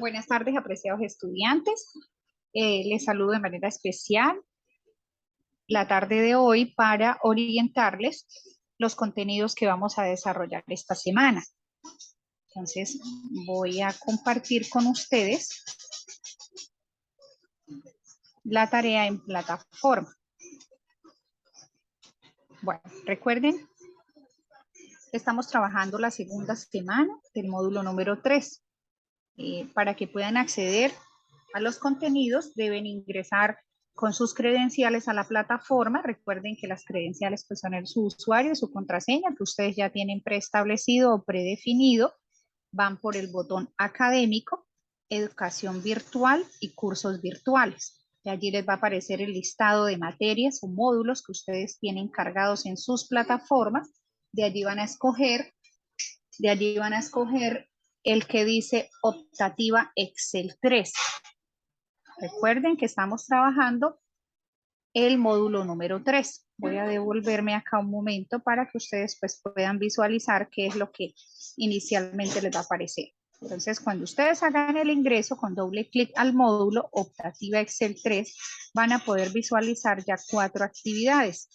Buenas tardes, apreciados estudiantes. Les saludo de manera especial la tarde de hoy para orientarles los contenidos que vamos a desarrollar esta semana. Entonces, voy a compartir con ustedes la tarea en plataforma. Bueno, recuerden, estamos trabajando la segunda semana del módulo número 3. Para que puedan acceder a los contenidos, deben ingresar con sus credenciales a la plataforma. Recuerden que las credenciales pues, son su usuario, su contraseña, que ustedes ya tienen preestablecido o predefinido. Van por el botón académico, educación virtual y cursos virtuales. Y allí les va a aparecer el listado de materias o módulos que ustedes tienen cargados en sus plataformas. De allí van a escoger el que dice optativa Excel 3. Recuerden que estamos trabajando el módulo número 3. Voy a devolverme acá un momento para que ustedes pues, puedan visualizar qué es lo que inicialmente les va a aparecer. Entonces, cuando ustedes hagan el ingreso con doble clic al módulo optativa Excel 3, van a poder visualizar ya 4 actividades.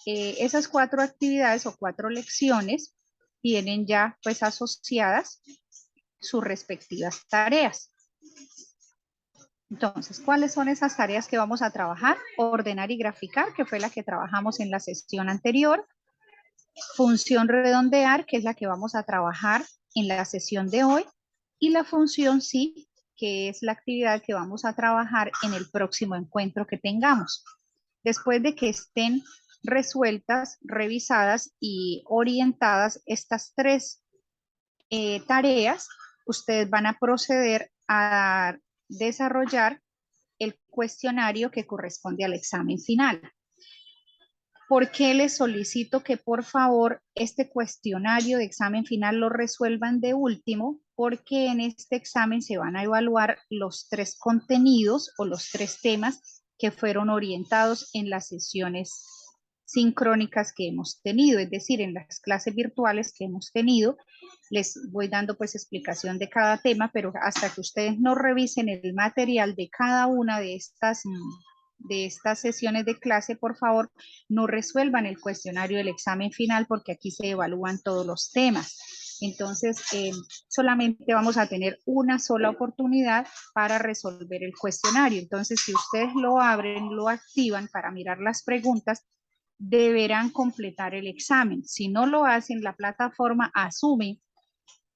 Esas 4 actividades o 4 lecciones tienen ya pues asociadas sus respectivas tareas. Entonces, ¿cuáles son esas tareas que vamos a trabajar? Ordenar y graficar, que fue la que trabajamos en la sesión anterior. Función redondear, que es la que vamos a trabajar en la sesión de hoy. Y la función sí, que es la actividad que vamos a trabajar en el próximo encuentro que tengamos. Después de que estén resueltas, revisadas y orientadas estas 3 tareas, ustedes van a proceder a desarrollar el cuestionario que corresponde al examen final. ¿Por qué les solicito que por favor este cuestionario de examen final lo resuelvan de último? Porque en este examen se van a evaluar los 3 contenidos o los 3 temas que fueron orientados en las sesiones sincrónicas que hemos tenido, es decir, en las clases virtuales que hemos tenido. Les voy dando pues explicación de cada tema, pero hasta que ustedes no revisen el material de cada una de estas sesiones de clase, por favor, no resuelvan el cuestionario del examen final porque aquí se evalúan todos los temas. Entonces, solamente vamos a tener una sola oportunidad para resolver el cuestionario. Entonces, si ustedes lo abren, lo activan para mirar las preguntas, deberán completar el examen. Si no lo hacen, la plataforma asume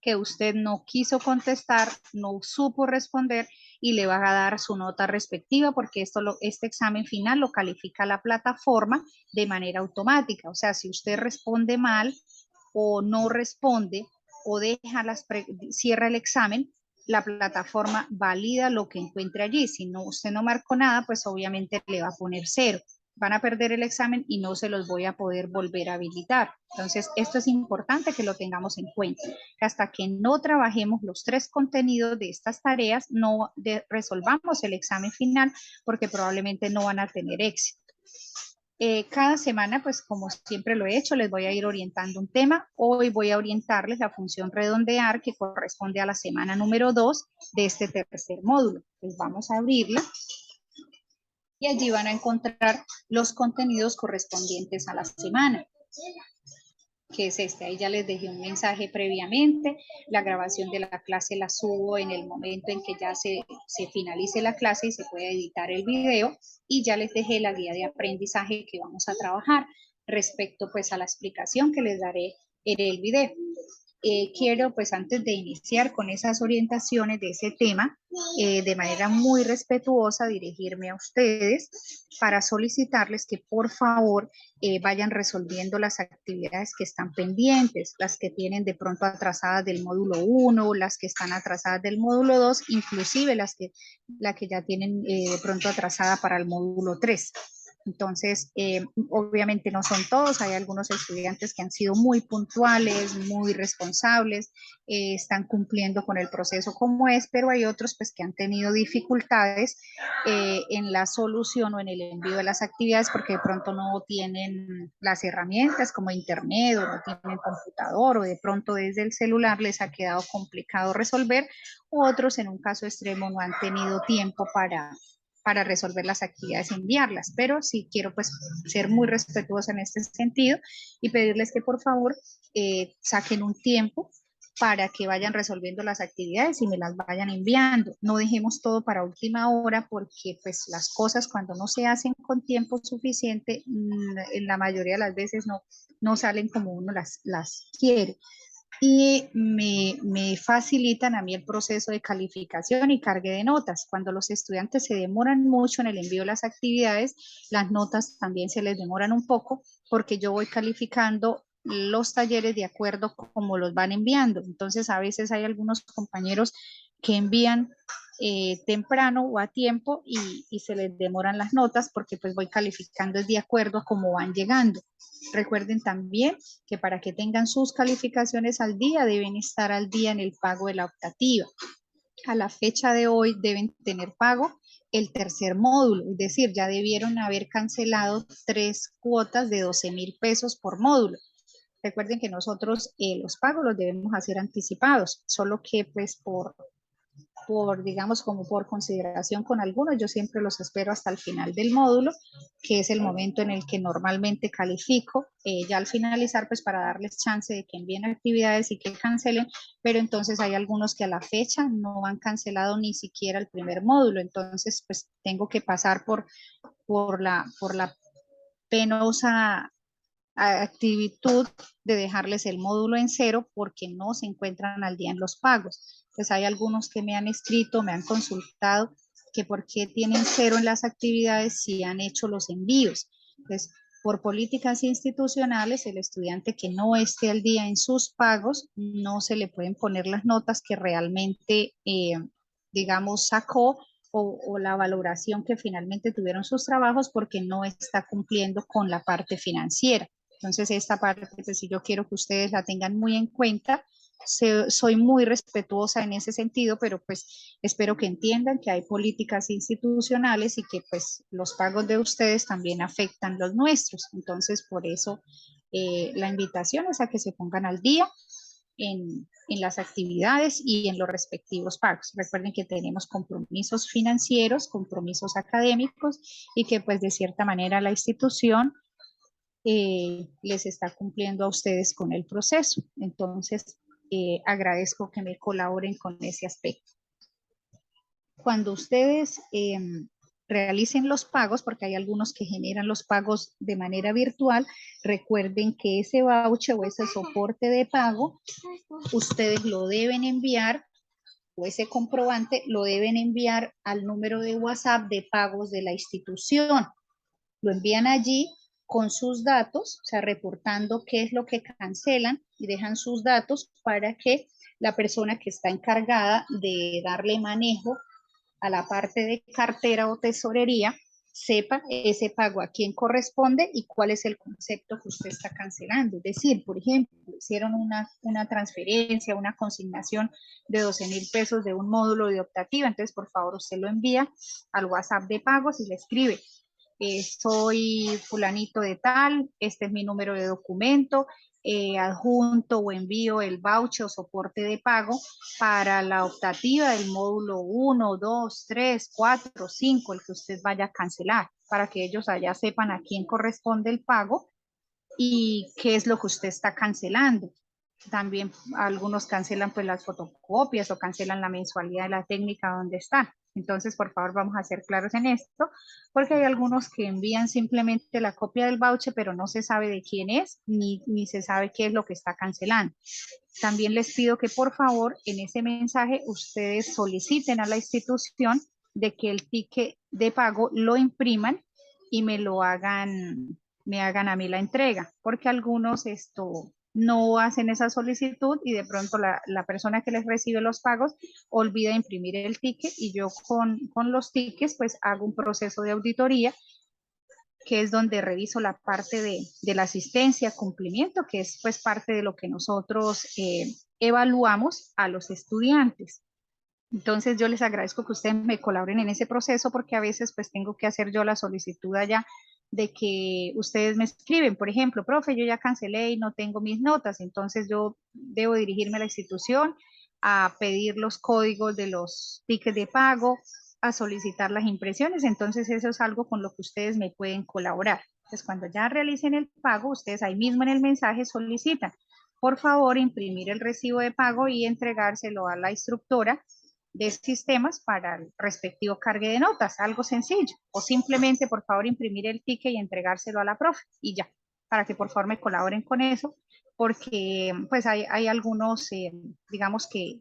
que usted no quiso contestar, no supo responder y le va a dar su nota respectiva porque este examen final lo califica la plataforma de manera automática. O sea, si usted responde mal o no responde o cierra el examen, la plataforma valida lo que encuentre allí. Si no, usted no marcó nada, pues obviamente le va a poner 0. Van a perder el examen y no se los voy a poder volver a habilitar. Entonces, esto es importante que lo tengamos en cuenta. Hasta que no trabajemos los 3 contenidos de estas tareas, no resolvamos el examen final porque probablemente no van a tener éxito. Cada semana, pues como siempre lo he hecho, les voy a ir orientando un tema. Hoy voy a orientarles la función redondear que corresponde a la semana número 2 de este tercer módulo. Pues vamos a abrirla y allí van a encontrar los contenidos correspondientes a la semana, que es este. Ahí ya les dejé un mensaje previamente. La grabación de la clase la subo en el momento en que ya se finalice la clase y se pueda editar el video, y ya les dejé la guía de aprendizaje que vamos a trabajar respecto pues a la explicación que les daré en el video. Quiero pues antes de iniciar con esas orientaciones de ese tema, de manera muy respetuosa dirigirme a ustedes para solicitarles que por favor vayan resolviendo las actividades que están pendientes, las que tienen de pronto atrasadas del módulo 1, las que están atrasadas del módulo 2, inclusive la que ya tienen de pronto atrasada para el módulo 3. Entonces, obviamente no son todos, hay algunos estudiantes que han sido muy puntuales, muy responsables, están cumpliendo con el proceso como es, pero hay otros pues que han tenido dificultades en la solución o en el envío de las actividades porque de pronto no tienen las herramientas como internet o no tienen computador o de pronto desde el celular les ha quedado complicado resolver, u otros en un caso extremo no han tenido tiempo para resolver las actividades y enviarlas, pero sí quiero pues ser muy respetuosa en este sentido y pedirles que por favor saquen un tiempo para que vayan resolviendo las actividades y me las vayan enviando. No dejemos todo para última hora porque pues las cosas cuando no se hacen con tiempo suficiente, en la mayoría de las veces no salen como uno las quiere y me facilitan a mí el proceso de calificación y cargue de notas. Cuando los estudiantes se demoran mucho en el envío de las actividades, las notas también se les demoran un poco porque yo voy calificando los talleres de acuerdo como los van enviando. Entonces, a veces hay algunos compañeros que envían temprano o a tiempo y se les demoran las notas porque pues voy calificando de acuerdo a cómo van llegando. Recuerden también que para que tengan sus calificaciones al día, deben estar al día en el pago de la optativa. A la fecha de hoy deben tener pago el tercer módulo, es decir, ya debieron haber cancelado 3 cuotas de 12,000 pesos por módulo. Recuerden que nosotros los pagos los debemos hacer anticipados, solo que pues digamos, como por consideración con algunos, yo siempre los espero hasta el final del módulo, que es el momento en el que normalmente califico, ya al finalizar, pues para darles chance de que envíen actividades y que cancelen, pero entonces hay algunos que a la fecha no han cancelado ni siquiera el primer módulo, entonces pues tengo que pasar por la penosa actitud de dejarles el módulo en cero porque no se encuentran al día en los pagos. Pues hay algunos que me han escrito, me han consultado que por qué tienen cero en las actividades si han hecho los envíos. Pues por políticas institucionales, el estudiante que no esté al día en sus pagos, no se le pueden poner las notas que realmente, digamos, sacó o la valoración que finalmente tuvieron sus trabajos porque no está cumpliendo con la parte financiera. Entonces, esta parte, pues sí, yo quiero que ustedes la tengan muy en cuenta. Soy muy respetuosa en ese sentido, pero pues espero que entiendan que hay políticas institucionales y que pues los pagos de ustedes también afectan los nuestros. Entonces, por eso la invitación es a que se pongan al día en las actividades y en los respectivos pagos. Recuerden que tenemos compromisos financieros, compromisos académicos y que pues de cierta manera la institución les está cumpliendo a ustedes con el proceso. Entonces, agradezco que me colaboren con ese aspecto. Cuando ustedes realicen los pagos, porque hay algunos que generan los pagos de manera virtual, recuerden que ese voucher o ese soporte de pago, ustedes lo deben enviar o ese comprobante lo deben enviar al número de WhatsApp de pagos de la institución. Lo envían allí con sus datos, o sea, reportando qué es lo que cancelan y dejan sus datos para que la persona que está encargada de darle manejo a la parte de cartera o tesorería sepa ese pago a quién corresponde y cuál es el concepto que usted está cancelando. Es decir, por ejemplo, hicieron una transferencia, una consignación de 12,000 pesos de un módulo de optativa, entonces por favor usted lo envía al WhatsApp de pagos y le escribe, soy fulanito de tal, este es mi número de documento, adjunto o envío el voucher o soporte de pago para la optativa del módulo 1, 2, 3, 4, 5, el que usted vaya a cancelar, para que ellos allá sepan a quién corresponde el pago y qué es lo que usted está cancelando. También algunos cancelan pues las fotocopias o cancelan la mensualidad de la técnica donde está. Entonces, por favor, vamos a ser claros en esto, porque hay algunos que envían simplemente la copia del voucher, pero no se sabe de quién es, ni se sabe qué es lo que está cancelando. También les pido que por favor en ese mensaje ustedes soliciten a la institución de que el ticket de pago lo impriman y me hagan a mí la entrega, porque algunos no hacen esa solicitud y de pronto la persona que les recibe los pagos olvida imprimir el ticket y yo con los tickets pues hago un proceso de auditoría que es donde reviso la parte de la asistencia, cumplimiento, que es pues parte de lo que nosotros evaluamos a los estudiantes. Entonces yo les agradezco que ustedes me colaboren en ese proceso porque a veces pues tengo que hacer yo la solicitud allá de que ustedes me escriben, por ejemplo, profe, yo ya cancelé y no tengo mis notas, entonces yo debo dirigirme a la institución a pedir los códigos de los tickets de pago, a solicitar las impresiones, entonces eso es algo con lo que ustedes me pueden colaborar. Entonces cuando ya realicen el pago, ustedes ahí mismo en el mensaje solicitan, por favor, imprimir el recibo de pago y entregárselo a la instructora de sistemas para el respectivo cargue de notas, algo sencillo, o simplemente por favor imprimir el ticket y entregárselo a la profe y ya, para que por favor me colaboren con eso, porque pues hay algunos, digamos que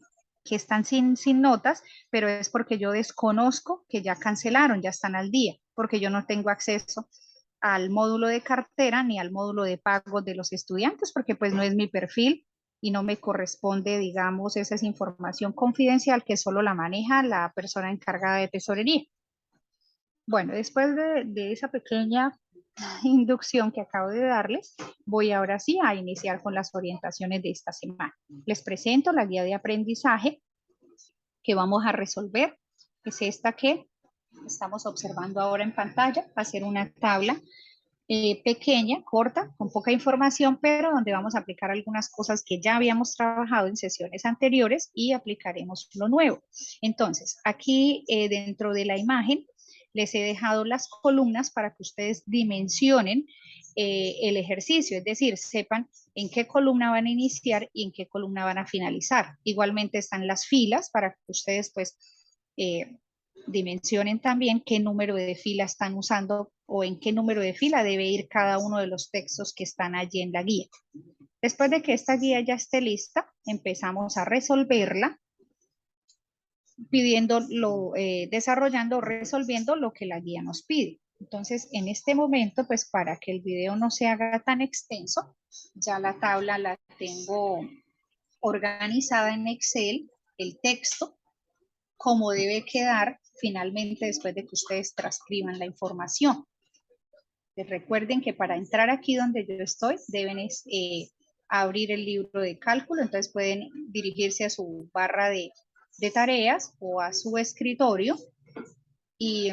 están sin notas, pero es porque yo desconozco que ya cancelaron, ya están al día, porque yo no tengo acceso al módulo de cartera ni al módulo de pagos de los estudiantes, porque pues no es mi perfil y no me corresponde, digamos, esa es información confidencial que solo la maneja la persona encargada de tesorería. Bueno, después de esa pequeña inducción que acabo de darles, voy ahora sí a iniciar con las orientaciones de esta semana. Les presento la guía de aprendizaje que vamos a resolver, es esta que estamos observando ahora en pantalla, va a ser una tabla pequeña, corta, con poca información, pero donde vamos a aplicar algunas cosas que ya habíamos trabajado en sesiones anteriores y aplicaremos lo nuevo. Entonces, aquí dentro de la imagen les he dejado las columnas para que ustedes dimensionen el ejercicio, es decir, sepan en qué columna van a iniciar y en qué columna van a finalizar. Igualmente están las filas para que ustedes pues dimensionen también qué número de fila están usando o en qué número de fila debe ir cada uno de los textos que están allí en la guía. Después de que esta guía ya esté lista, empezamos a resolverla, desarrollando o resolviendo lo que la guía nos pide. Entonces, en este momento, pues para que el video no se haga tan extenso, ya la tabla la tengo organizada en Excel, el texto, como debe quedar finalmente después de que ustedes transcriban la información. Recuerden que para entrar aquí donde yo estoy, deben abrir el libro de cálculo, entonces pueden dirigirse a su barra de tareas o a su escritorio y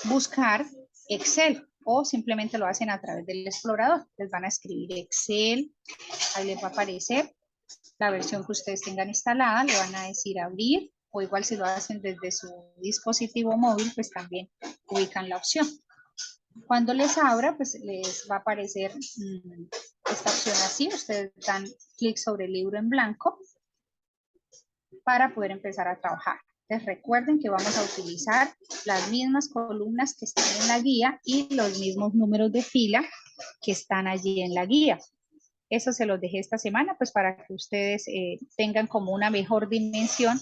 buscar Excel o simplemente lo hacen a través del explorador. Les van a escribir Excel, ahí les va a aparecer la versión que ustedes tengan instalada, le van a decir abrir o igual si lo hacen desde su dispositivo móvil, pues también ubican la opción. Cuando les abra, pues les va a aparecer esta opción así. Ustedes dan clic sobre el libro en blanco para poder empezar a trabajar. Entonces recuerden que vamos a utilizar las mismas columnas que están en la guía y los mismos números de fila que están allí en la guía. Eso se los dejé esta semana, pues para que ustedes tengan como una mejor dimensión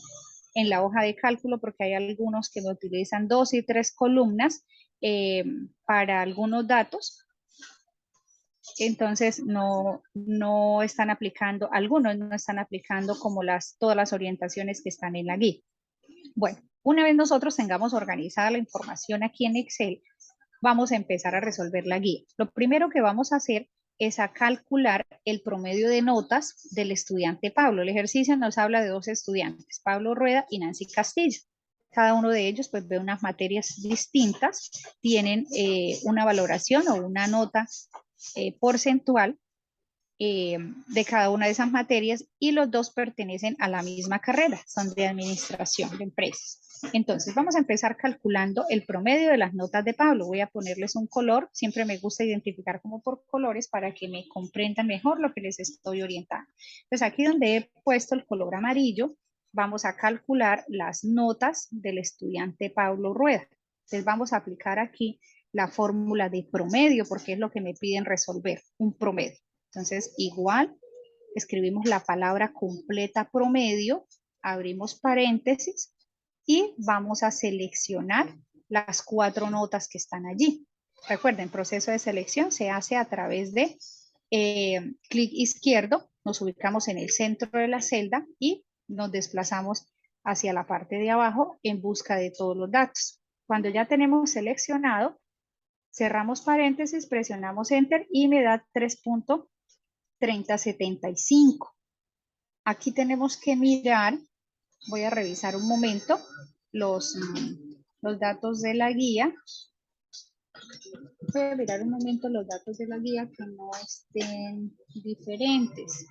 en la hoja de cálculo, porque hay algunos que me utilizan 2 y 3 columnas para algunos datos. Entonces no están aplicando, algunos no están aplicando como todas las orientaciones que están en la guía. Bueno, una vez nosotros tengamos organizada la información aquí en Excel, vamos a empezar a resolver la guía. Lo primero que vamos a hacer es a calcular el promedio de notas del estudiante Pablo. El ejercicio nos habla de 2 estudiantes, Pablo Rueda y Nancy Castillo. Cada uno de ellos pues ve unas materias distintas, tienen una valoración o una nota porcentual de cada una de esas materias y los dos pertenecen a la misma carrera, son de administración de empresas. Entonces vamos a empezar calculando el promedio de las notas de Pablo. Voy a ponerles un color, siempre me gusta identificar como por colores para que me comprendan mejor lo que les estoy orientando. Pues aquí donde he puesto el color amarillo, vamos a calcular las notas del estudiante Pablo Rueda. Entonces vamos a aplicar aquí la fórmula de promedio porque es lo que me piden resolver, un promedio. Entonces, igual, escribimos la palabra completa promedio, abrimos paréntesis y vamos a seleccionar las 4 notas que están allí. Recuerden, el proceso de selección se hace a través de clic izquierdo, nos ubicamos en el centro de la celda y nos desplazamos hacia la parte de abajo en busca de todos los datos. Cuando ya tenemos seleccionado, Cerramos paréntesis, presionamos Enter y me da 3.3075. Aquí tenemos que mirar, voy a revisar un momento los datos de la guía. Voy a mirar un momento los datos de la guía que no estén diferentes.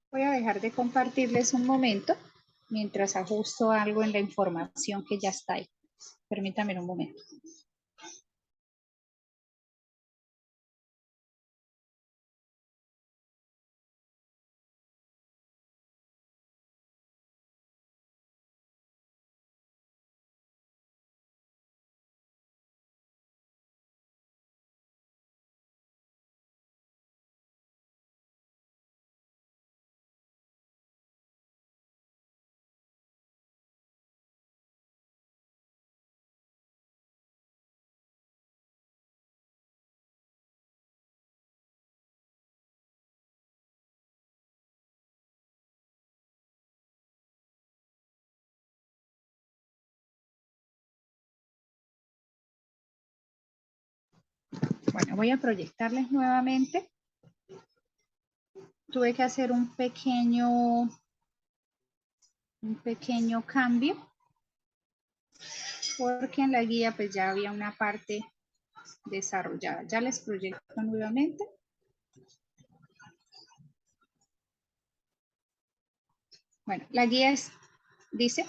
Voy a dejar de compartirles un momento mientras ajusto algo en la información que ya está ahí. Permítanme un momento. Bueno, voy a proyectarles nuevamente. Tuve que hacer un pequeño cambio porque en la guía pues ya había una parte desarrollada. Ya les proyecto nuevamente. Bueno, la guía dice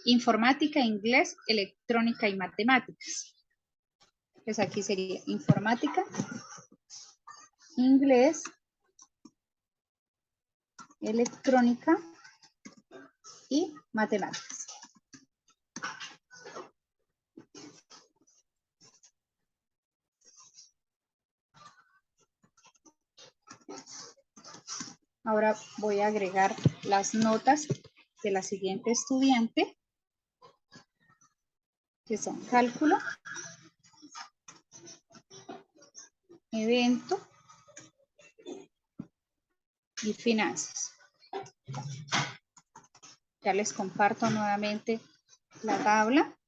informática, inglés, electrónica y matemáticas. Pues aquí sería informática, inglés, electrónica y matemáticas. Ahora voy a agregar las notas de la siguiente estudiante, que son cálculo, evento y finanzas. Ya les comparto nuevamente la tabla.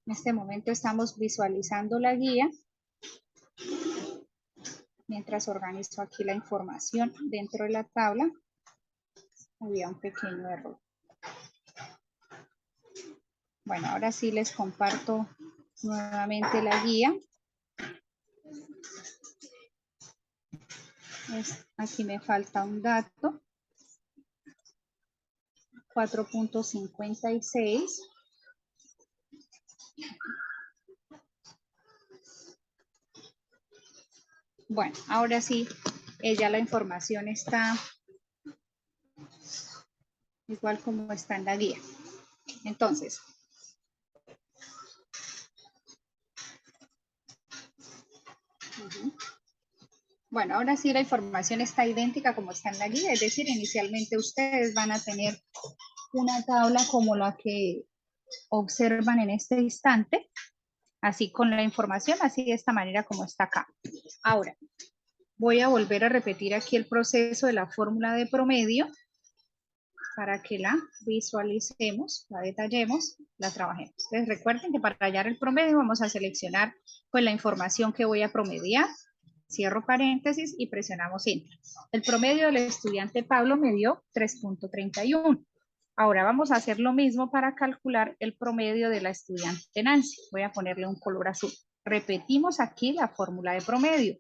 En este momento estamos visualizando la guía mientras organizo aquí la información dentro de la tabla. Había un pequeño error. Bueno, ahora sí les comparto nuevamente la guía. Aquí me falta un dato. 4.56. Bueno, ahora sí, ya la información está igual como está en la guía. Entonces, bueno, ahora sí la información está idéntica como está en la guía, es decir, inicialmente ustedes van a tener una tabla como la que observan en este instante, así con la información, así de esta manera como está acá. Ahora, voy a volver a repetir aquí el proceso de la fórmula de promedio para que la visualicemos, la detallemos, la trabajemos. Entonces recuerden que para hallar el promedio vamos a seleccionar pues la información que voy a promediar, cierro paréntesis y presionamos Enter. El promedio del estudiante Pablo me dio 3.31. Ahora vamos a hacer lo mismo para calcular el promedio de la estudiante Nancy. Voy a ponerle un color azul. Repetimos aquí la fórmula de promedio.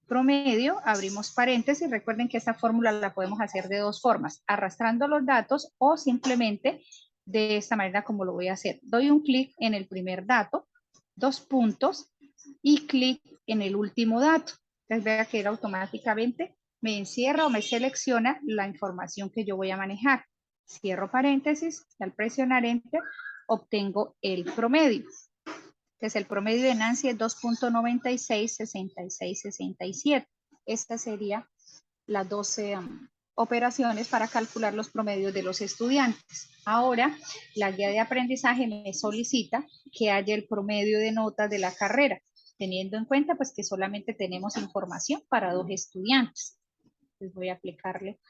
Promedio, abrimos paréntesis, recuerden que esta fórmula la podemos hacer de dos formas, arrastrando los datos o simplemente de esta manera como lo voy a hacer. Doy un clic en el primer dato, dos puntos y clic en el último dato. Entonces vea que él automáticamente me encierra o me selecciona la información que yo voy a manejar. Cierro paréntesis, al presionar Enter obtengo el promedio. Entonces el promedio de Nancy es 2.96, 66, 67. Esta sería las 12 operaciones para calcular los promedios de los estudiantes. Ahora, la guía de aprendizaje me solicita que haya el promedio de notas de la carrera, teniendo en cuenta pues que solamente tenemos información para 2 estudiantes. Entonces voy a aplicarle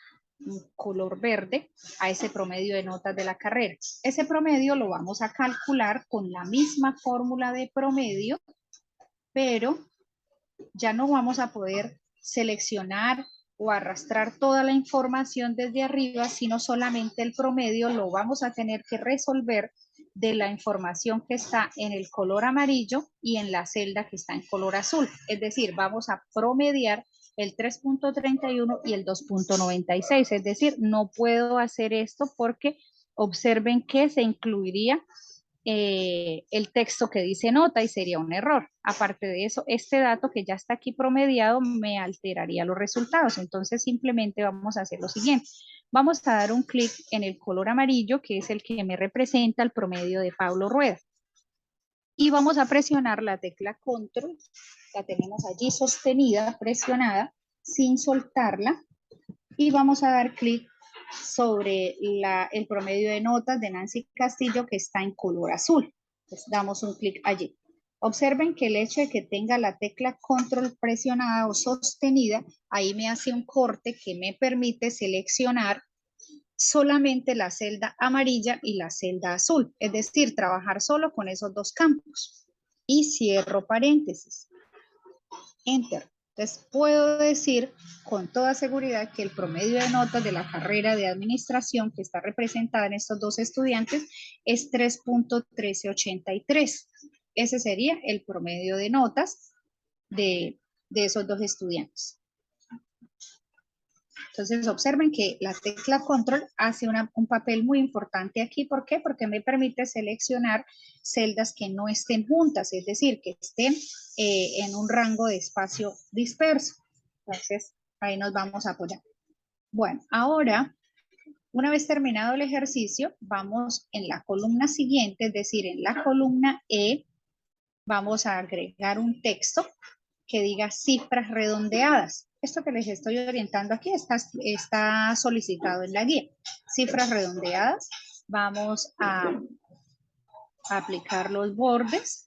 un color verde a ese promedio de notas de la carrera. Ese promedio lo vamos a calcular con la misma fórmula de promedio, pero ya no vamos a poder seleccionar o arrastrar toda la información desde arriba, sino solamente el promedio lo vamos a tener que resolver de la información que está en el color amarillo y en la celda que está en color azul. Es decir, vamos a promediar el 3.31 y el 2.96. Es decir, no puedo hacer esto porque observen que se incluiría el texto que dice nota y sería un error. Aparte de eso, este dato que ya está aquí promediado me alteraría los resultados. Entonces simplemente vamos a hacer lo siguiente. Vamos a dar un clic en el color amarillo, que es el que me representa el promedio de Pablo Rueda. Y vamos a presionar la tecla control, la tenemos allí sostenida, presionada, sin soltarla. Y vamos a dar clic sobre el promedio de notas de Nancy Castillo, que está en color azul. Entonces damos un clic allí. Observen que el hecho de que tenga la tecla control presionada o sostenida, ahí me hace un corte que me permite seleccionar solamente la celda amarilla y la celda azul, es decir, trabajar solo con esos 2 campos. Y cierro paréntesis. Enter. Entonces puedo decir con toda seguridad que el promedio de notas de la carrera de administración que está representada en estos 2 estudiantes es 3.1383. Ese sería el promedio de notas de esos 2 estudiantes. Entonces observen que la tecla control hace un papel muy importante aquí. ¿Por qué? Porque me permite seleccionar celdas que no estén juntas, es decir, que estén en un rango de espacio disperso. Entonces ahí nos vamos a apoyar. Bueno, ahora, una vez terminado el ejercicio, vamos en la columna siguiente, es decir, en la columna E, vamos a agregar un texto que diga cifras redondeadas. Esto que les estoy orientando aquí está solicitado en la guía. Cifras redondeadas. Vamos a aplicar los bordes.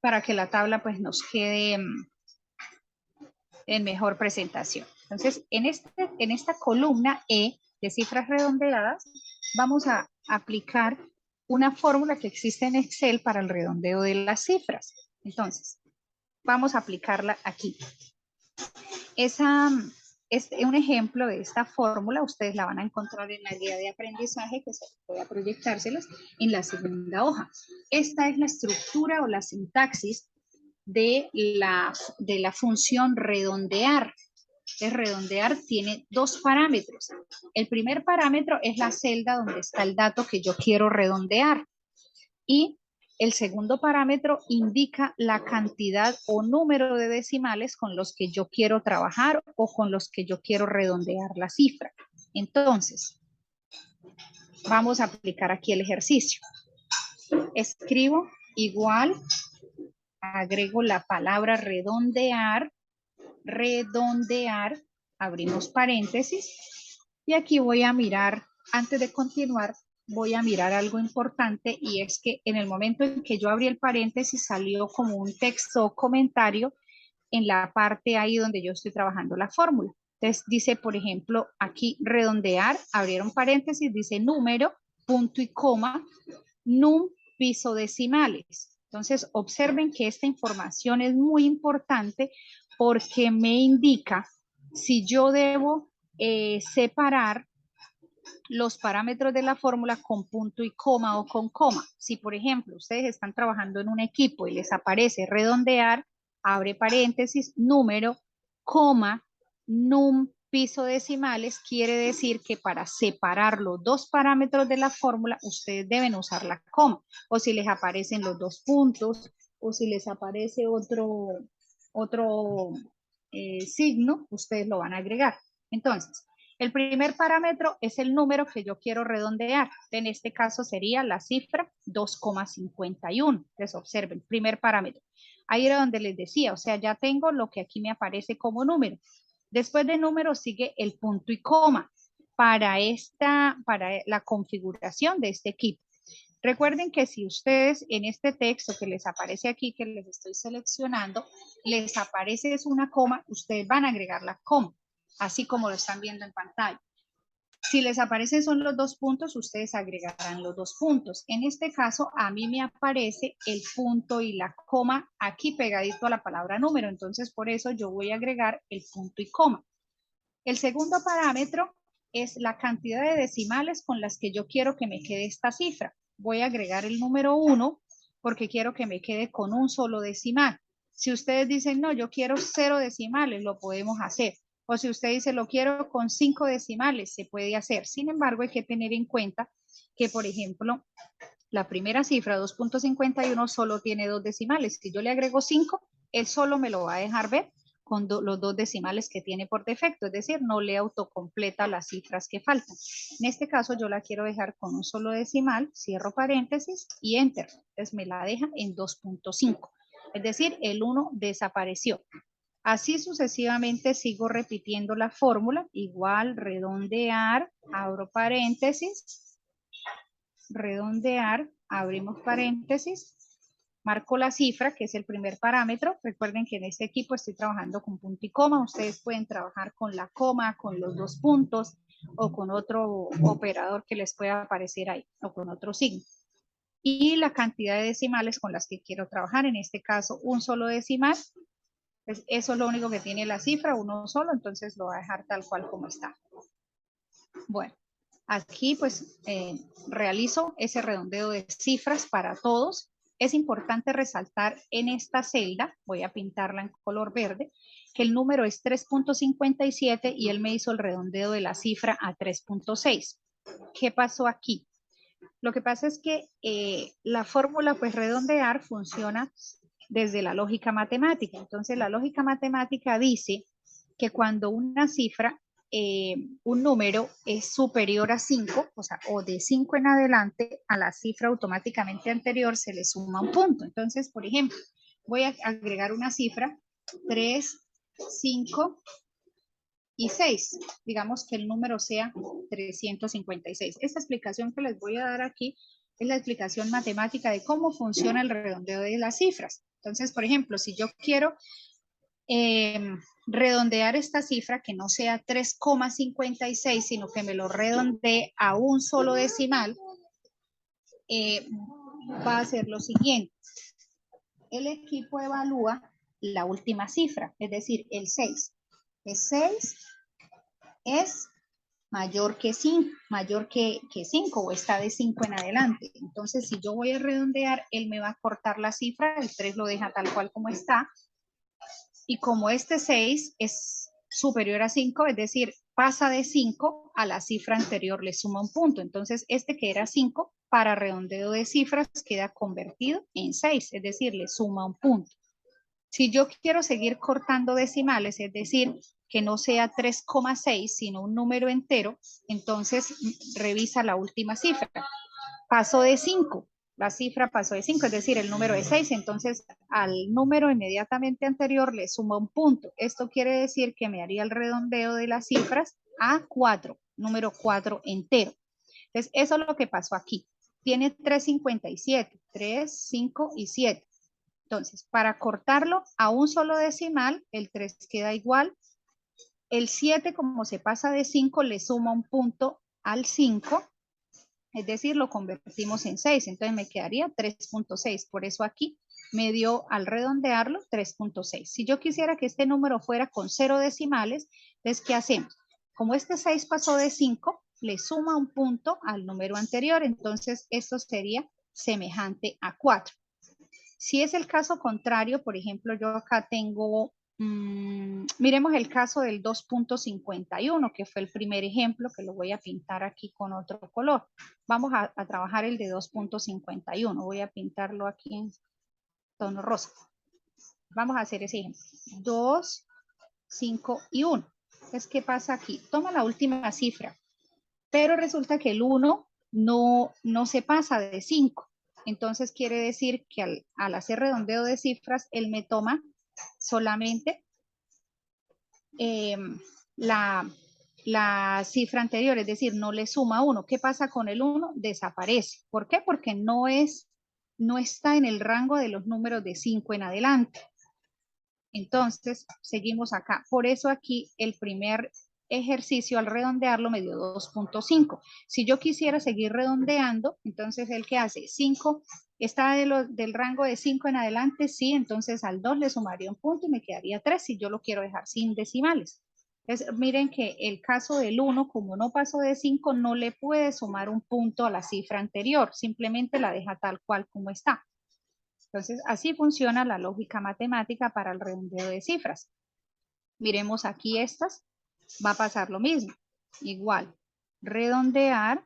Para que la tabla pues nos quede en mejor presentación. Entonces, en esta columna E de cifras redondeadas, vamos a aplicar una fórmula que existe en Excel para el redondeo de las cifras. Entonces, vamos a aplicarla aquí. Es un ejemplo de esta fórmula, ustedes la van a encontrar en la guía de aprendizaje, que voy a proyectárselas en la segunda hoja. Esta es la estructura o la sintaxis de la función redondear. Entonces, redondear tiene 2 parámetros. El primer parámetro es la celda donde está el dato que yo quiero redondear. Y el segundo parámetro indica la cantidad o número de decimales con los que yo quiero trabajar o con los que yo quiero redondear la cifra. Entonces, vamos a aplicar aquí el ejercicio. Escribo igual, agrego la palabra redondear, abrimos paréntesis, y aquí voy a mirar, antes de continuar, voy a mirar algo importante, y es que en el momento en que yo abrí el paréntesis salió como un texto o comentario en la parte ahí donde yo estoy trabajando la fórmula. Entonces dice, por ejemplo, aquí redondear, abrieron paréntesis, dice número, punto y coma, num piso decimales. Entonces observen que esta información es muy importante porque me indica si yo debo separar los parámetros de la fórmula con punto y coma o con coma. Si, por ejemplo, ustedes están trabajando en un equipo y les aparece redondear, abre paréntesis, número, coma, num, piso decimales, quiere decir que para separar los 2 parámetros de la fórmula, ustedes deben usar la coma. O si les aparecen los 2 puntos, o si les aparece otro signo, ustedes lo van a agregar. Entonces, el primer parámetro es el número que yo quiero redondear. En este caso sería la cifra 2,51. Entonces, observen, primer parámetro. Ahí era donde les decía, o sea, ya tengo lo que aquí me aparece como número. Después de número sigue el punto y coma para la configuración de este equipo. Recuerden que si ustedes en este texto que les aparece aquí, que les estoy seleccionando, les aparece una coma, ustedes van a agregar la coma, así como lo están viendo en pantalla. Si les aparecen son los 2 puntos, ustedes agregarán los 2 puntos. En este caso, a mí me aparece el punto y la coma aquí pegadito a la palabra número. Entonces, por eso yo voy a agregar el punto y coma. El segundo parámetro es la cantidad de decimales con las que yo quiero que me quede esta cifra. Voy a agregar el número 1 porque quiero que me quede con un solo decimal. Si ustedes dicen, no, yo quiero 0 decimales, lo podemos hacer. O si usted dice, lo quiero con 5 decimales, se puede hacer. Sin embargo, hay que tener en cuenta que, por ejemplo, la primera cifra, 2.51, solo tiene 2 decimales. Si yo le agrego 5, él solo me lo va a dejar ver con los 2 decimales que tiene por defecto, es decir, no le autocompleta las cifras que faltan. En este caso yo la quiero dejar con un solo decimal, cierro paréntesis y enter. Entonces me la deja en 2.5, es decir, el 1 desapareció. Así sucesivamente sigo repitiendo la fórmula, igual redondear, abro paréntesis, redondear, abrimos paréntesis, marco la cifra, que es el primer parámetro. Recuerden que en este equipo estoy trabajando con punto y coma. Ustedes pueden trabajar con la coma, con los 2 puntos o con otro operador que les pueda aparecer ahí o con otro signo. Y la cantidad de decimales con las que quiero trabajar. En este caso, un solo decimal. Pues eso es lo único que tiene la cifra, uno solo, entonces lo voy a dejar tal cual como está. Bueno, aquí pues realizo ese redondeo de cifras para todos. Es importante resaltar en esta celda, voy a pintarla en color verde, que el número es 3.57 y él me hizo el redondeo de la cifra a 3.6. ¿Qué pasó aquí? Lo que pasa es que la fórmula pues redondear funciona desde la lógica matemática. Entonces la lógica matemática dice que cuando una cifra, un número es superior a 5, o sea, o de 5 en adelante, a la cifra automáticamente anterior se le suma un punto. Entonces, por ejemplo, voy a agregar una cifra, 3, 5 y 6. Digamos que el número sea 356. Esta explicación que les voy a dar aquí es la explicación matemática de cómo funciona el redondeo de las cifras. Entonces, por ejemplo, si yo quiero redondear esta cifra, que no sea 3,56, sino que me lo redondee a un solo decimal, va a ser lo siguiente. El equipo evalúa la última cifra, es decir, el 6. El 6 es mayor que 5, mayor que 5 o está de 5 en adelante. Entonces, si yo voy a redondear, él me va a cortar la cifra, el 3 lo deja tal cual como está. Y como este 6 es superior a 5, es decir, pasa de 5 a la cifra anterior, le suma un punto. Entonces, este que era 5, para redondeo de cifras, queda convertido en 6, es decir, le suma un punto. Si yo quiero seguir cortando decimales, es decir, que no sea 3,6, sino un número entero, entonces revisa la última cifra. Pasó de 5, la cifra pasó de 5, es decir, el número es 6, entonces al número inmediatamente anterior le suma un punto. Esto quiere decir que me haría el redondeo de las cifras a 4, número 4 entero. Entonces, eso es lo que pasó aquí. Tiene 3,57, 3, 5 y 7. Entonces, para cortarlo a un solo decimal, el 3 queda igual. El 7, como se pasa de 5, le suma un punto al 5, es decir, lo convertimos en 6. Entonces me quedaría 3.6. Por eso aquí me dio, al redondearlo, 3.6. Si yo quisiera que este número fuera con 0 decimales, entonces, ¿qué hacemos? Como este 6 pasó de 5, le suma un punto al número anterior. Entonces, esto sería semejante a 4. Si es el caso contrario, por ejemplo, yo acá tengo, miremos el caso del 2.51, que fue el primer ejemplo, que lo voy a pintar aquí con otro color. Vamos a trabajar el de 2.51. Voy a pintarlo aquí en tono rosa. Vamos a hacer ese ejemplo. 2, 5 y 1. Entonces, ¿qué pasa aquí? Toma la última cifra, pero resulta que el 1 no se pasa de 5. Entonces quiere decir que al hacer redondeo de cifras, él me toma solamente la cifra anterior, es decir, no le suma 1. ¿Qué pasa con el 1? Desaparece. ¿Por qué? Porque no está en el rango de los números de 5 en adelante. Entonces, seguimos acá. Por eso aquí el primer ejercicio al redondearlo me dio 2.5. Si yo quisiera seguir redondeando, entonces el que hace 5 está del rango de 5 en adelante, sí, entonces al 2 le sumaría un punto y me quedaría 3 si yo lo quiero dejar sin decimales. Entonces, miren que el caso del 1, como no pasó de 5, no le puede sumar un punto a la cifra anterior, simplemente la deja tal cual como está. Entonces, así funciona la lógica matemática para el redondeo de cifras. Miremos aquí estas, va a pasar lo mismo. Igual, redondear,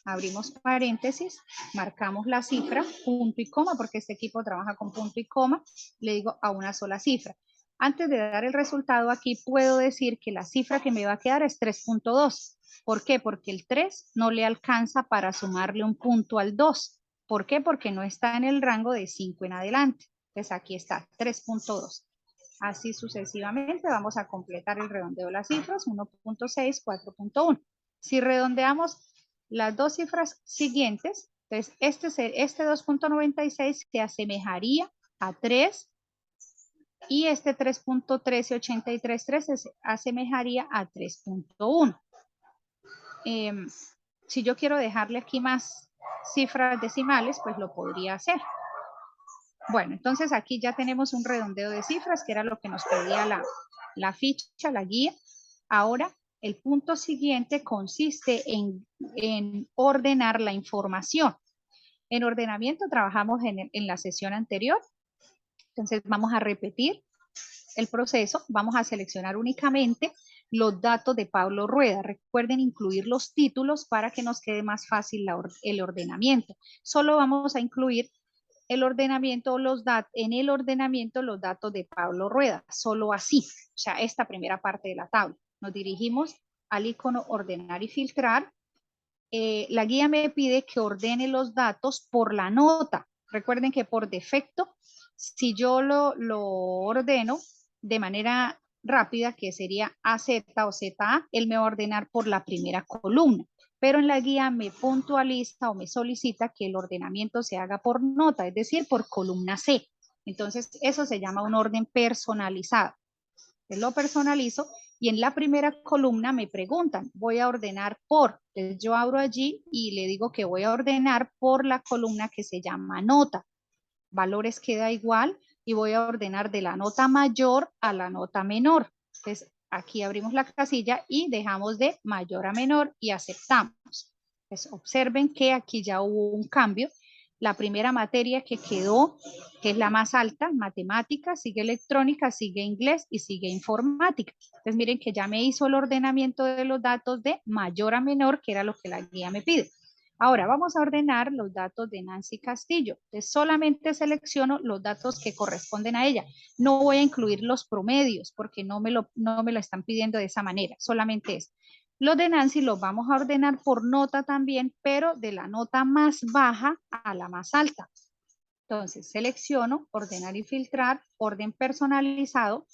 abrimos paréntesis, marcamos la cifra, punto y coma, porque este equipo trabaja con punto y coma, le digo a una sola cifra. Antes de dar el resultado aquí, puedo decir que la cifra que me va a quedar es 3.2. ¿Por qué? Porque el 3 no le alcanza para sumarle un punto al 2. ¿Por qué? Porque no está en el rango de 5 en adelante. Entonces aquí está, 3.2. Así sucesivamente vamos a completar el redondeo de las cifras, 1.6, 4.1. Si redondeamos las dos cifras siguientes, entonces este 2.96 se asemejaría a 3 y este 3.13833 se asemejaría a 3.1. Si yo quiero dejarle aquí más cifras decimales, pues lo podría hacer. Bueno, entonces aquí ya tenemos un redondeo de cifras, que era lo que nos pedía la ficha, la guía. Ahora, el punto siguiente consiste en ordenar la información. En ordenamiento trabajamos en la sesión anterior. Entonces vamos a repetir el proceso. Vamos a seleccionar únicamente los datos de Pablo Rueda. Recuerden incluir los títulos para que nos quede más fácil el ordenamiento. Solo vamos a incluir el ordenamiento, en el ordenamiento los datos de Pablo Rueda, solo así, o sea, esta primera parte de la tabla. Nos dirigimos al icono ordenar y filtrar. La guía me pide que ordene los datos por la nota. Recuerden que por defecto, si yo lo ordeno de manera rápida, que sería AZ o ZA, él me va a ordenar por la primera columna. Pero en la guía me puntualiza o me solicita que el ordenamiento se haga por nota, es decir, por columna C. Entonces, eso se llama un orden personalizado. Entonces, lo personalizo y en la primera columna me preguntan, voy a ordenar por. Entonces, yo abro allí y le digo que voy a ordenar por la columna que se llama nota. Valores queda igual y voy a ordenar de la nota mayor a la nota menor. Entonces, aquí abrimos la casilla y dejamos de mayor a menor y aceptamos. Pues observen que aquí ya hubo un cambio. La primera materia que quedó, que es la más alta, matemática, sigue electrónica, sigue inglés y sigue informática. Entonces miren que ya me hizo el ordenamiento de los datos de mayor a menor, que era lo que la guía me pide. Ahora vamos a ordenar los datos de Nancy Castillo. Entonces solamente selecciono los datos que corresponden a ella. No voy a incluir los promedios porque no me lo están pidiendo de esa manera, solamente es. Los de Nancy los vamos a ordenar por nota también, pero de la nota más baja a la más alta. Entonces selecciono, ordenar y filtrar, orden personalizado.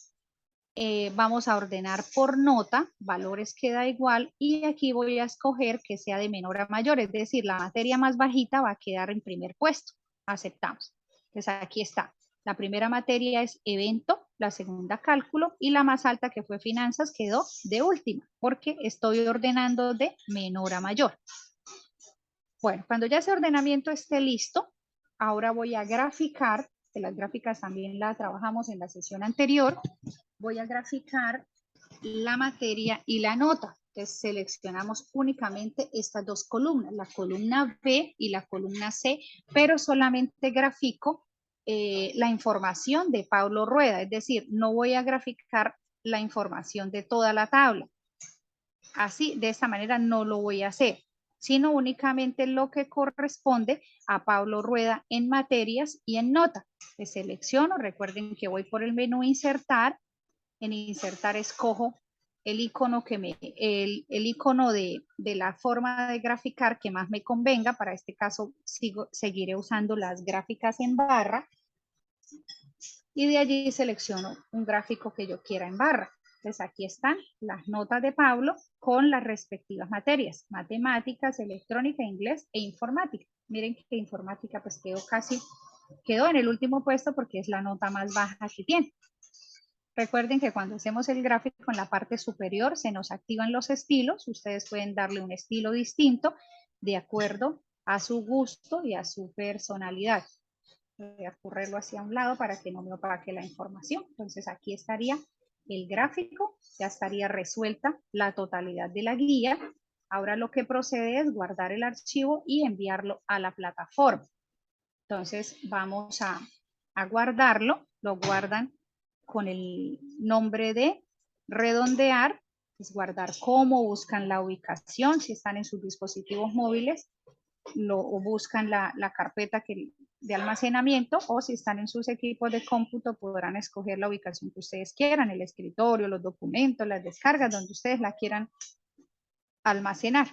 Vamos a ordenar por nota, valores queda igual y aquí voy a escoger que sea de menor a mayor, es decir, la materia más bajita va a quedar en primer puesto. Aceptamos. Entonces aquí está. La primera materia es evento, la segunda cálculo y la más alta que fue finanzas quedó de última porque estoy ordenando de menor a mayor. Bueno, cuando ya ese ordenamiento esté listo, ahora voy a graficar, que las gráficas también las trabajamos en la sesión anterior, voy a graficar la materia y la nota. Entonces seleccionamos únicamente estas dos columnas, la columna B y la columna C, pero solamente grafico la información de Pablo Rueda, es decir, no voy a graficar la información de toda la tabla. Así, de esta manera no lo voy a hacer, sino únicamente lo que corresponde a Pablo Rueda en materias y en nota. Le selecciono, recuerden que voy por el menú insertar, en insertar escojo el icono el icono de la forma de graficar que más me convenga. Para este caso seguiré usando las gráficas en barra y de allí selecciono un gráfico que yo quiera en barra. Entonces aquí están las notas de Pablo con las respectivas materias: matemáticas, electrónica, inglés e informática. Miren que informática pues quedó en el último puesto porque es la nota más baja que tiene. Recuerden que cuando hacemos el gráfico en la parte superior se nos activan los estilos. Ustedes pueden darle un estilo distinto de acuerdo a su gusto y a su personalidad. Voy a correrlo hacia un lado para que no me opaque la información. Entonces aquí estaría el gráfico, ya estaría resuelta la totalidad de la guía. Ahora lo que procede es guardar el archivo y enviarlo a la plataforma. Entonces vamos a guardarlo, lo guardan con el nombre de redondear, es guardar como, buscan la ubicación, si están en sus dispositivos móviles, o buscan la carpeta de almacenamiento, o si están en sus equipos de cómputo podrán escoger la ubicación que ustedes quieran, el escritorio, los documentos, las descargas, donde ustedes la quieran almacenar.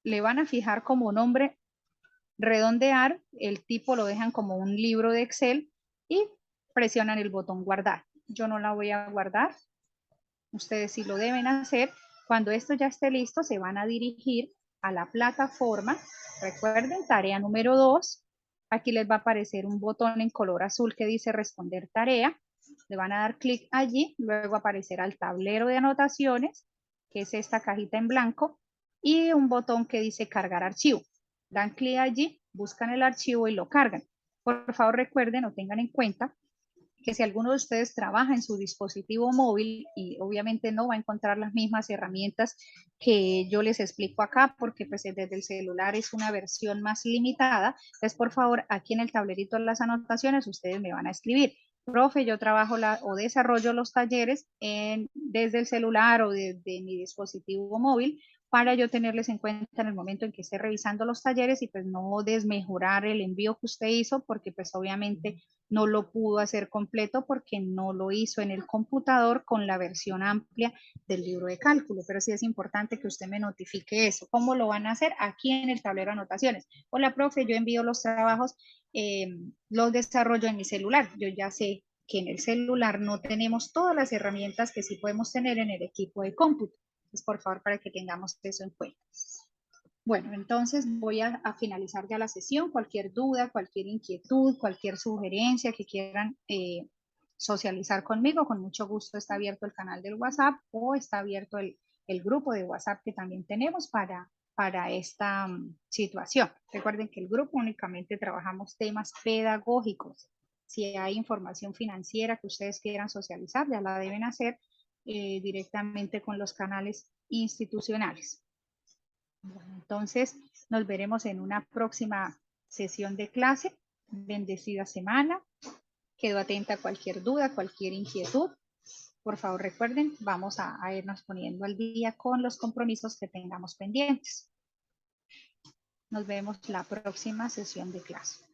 Le van a fijar como nombre redondear, el tipo lo dejan como un libro de Excel y presionan el botón guardar. Yo no la voy a guardar, ustedes sí lo deben hacer. Cuando esto ya esté listo se van a dirigir a la plataforma. Recuerden, tarea número 2, aquí les va a aparecer un botón en color azul que dice responder tarea. Le van a dar clic allí, luego aparecerá el tablero de anotaciones, que es esta cajita en blanco, y un botón que dice cargar archivo. Dan clic allí, buscan el archivo y lo cargan. Por favor recuerden o tengan en cuenta que si alguno de ustedes trabaja en su dispositivo móvil y obviamente no va a encontrar las mismas herramientas que yo les explico acá, porque pues desde el celular es una versión más limitada, entonces por favor aquí en el tablerito de las anotaciones ustedes me van a escribir: profe, yo trabajo o desarrollo los talleres desde el celular o desde mi dispositivo móvil, para yo tenerles en cuenta en el momento en que esté revisando los talleres y pues no desmejorar el envío que usted hizo, porque pues obviamente no lo pudo hacer completo porque no lo hizo en el computador con la versión amplia del libro de cálculo. Pero sí es importante que usted me notifique eso. ¿Cómo lo van a hacer? Aquí en el tablero de anotaciones. Hola, profe, yo envío los trabajos, los desarrollo en mi celular. Yo ya sé que en el celular no tenemos todas las herramientas que sí podemos tener en el equipo de cómputo. Entonces, por favor, para que tengamos eso en cuenta. Bueno, entonces voy a finalizar ya la sesión. Cualquier duda, cualquier inquietud, cualquier sugerencia que quieran socializar conmigo, con mucho gusto está abierto el canal del WhatsApp o está abierto el grupo de WhatsApp que también tenemos para esta situación. Recuerden que el grupo únicamente trabajamos temas pedagógicos. Si hay información financiera que ustedes quieran socializar, ya la deben hacer directamente con los canales institucionales. Bueno, entonces nos veremos en una próxima sesión de clase. Bendecida semana. Quedo atenta a cualquier duda, cualquier inquietud. Por favor, recuerden, vamos a irnos poniendo al día con los compromisos que tengamos pendientes. Nos vemos la próxima sesión de clase.